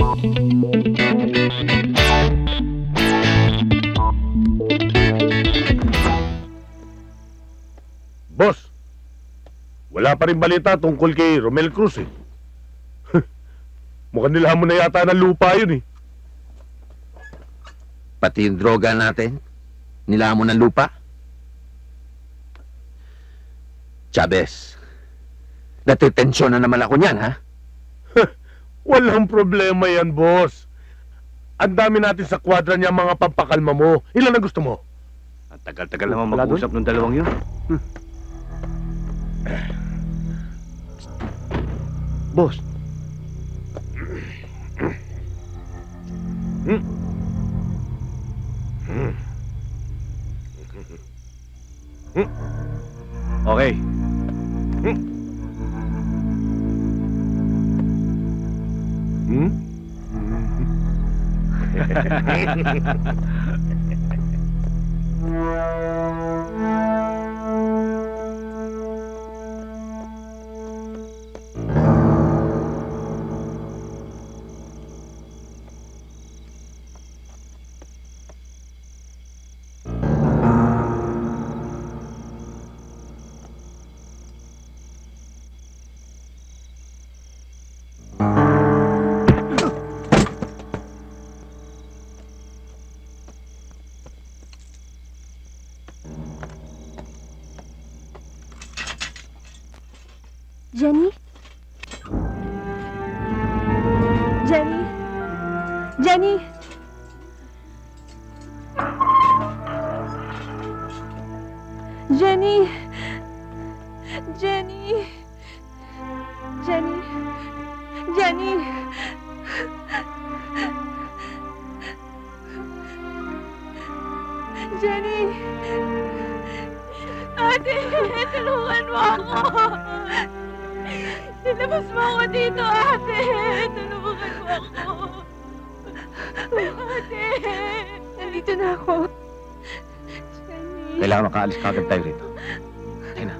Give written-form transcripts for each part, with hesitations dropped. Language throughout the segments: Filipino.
Boss, wala pa rin balita tungkol kay Romel Cruz eh. Mukhang nilaman mo na yata ng lupa yun eh. Pati yung droga natin, nilaman mo ng lupa. Chavez, natitensyon na naman ako niyan, ha? Walang problema yan, boss. Ang dami natin sa kwadra niya mga pampakalma mo. Ilan ang gusto mo? Ang tagal-tagal naman mag-usap ng dalawang yun. Boss. Okay. Jenny? Jenny? Jenny? Jenny? Jenny? Jenny? Jenny? Jenny? Ate, tulungan mo ako! Ilabas mo ako dito, ate! Tulungan mo ako! Ate! Nandito na ako. Jenny! Kailangan makaalis kagad tayo rito. Tayo na.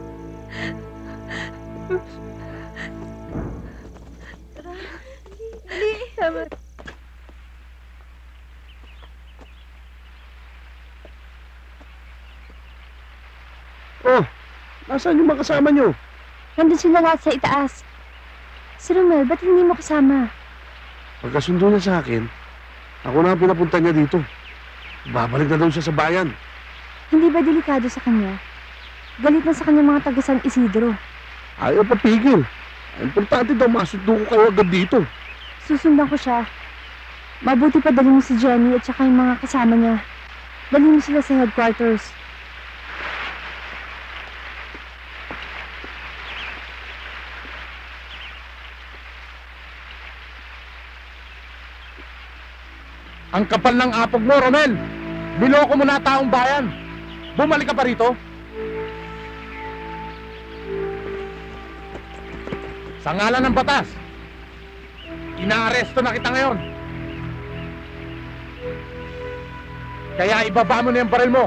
Dali! Tama. Oh, nasaan yung mga kasama nyo? Nandun sila lahat sa itaas. Si Romel, ba't hindi mo kasama? Pagkasundo na sa akin, ako na ang pinapunta niya dito. Babalik na daw siya sa bayan. Hindi ba delikado sa kanya? Galit na sa kanya mga taga San Isidro. Ayaw papigil. Importante daw masundo ko kayo agad dito. Susundan ko siya. Mabuti pa dalhin mo si Jenny at saka yung mga kasama niya. Dalhin mo sila sa headquarters. Ang kapal ng apog mo, Romel! Niloko mo na taong bayan! Bumalik ka pa rito? Sa ngalan ng batas, inaaresto na kita ngayon. Kaya ibaba mo na yung baril mo.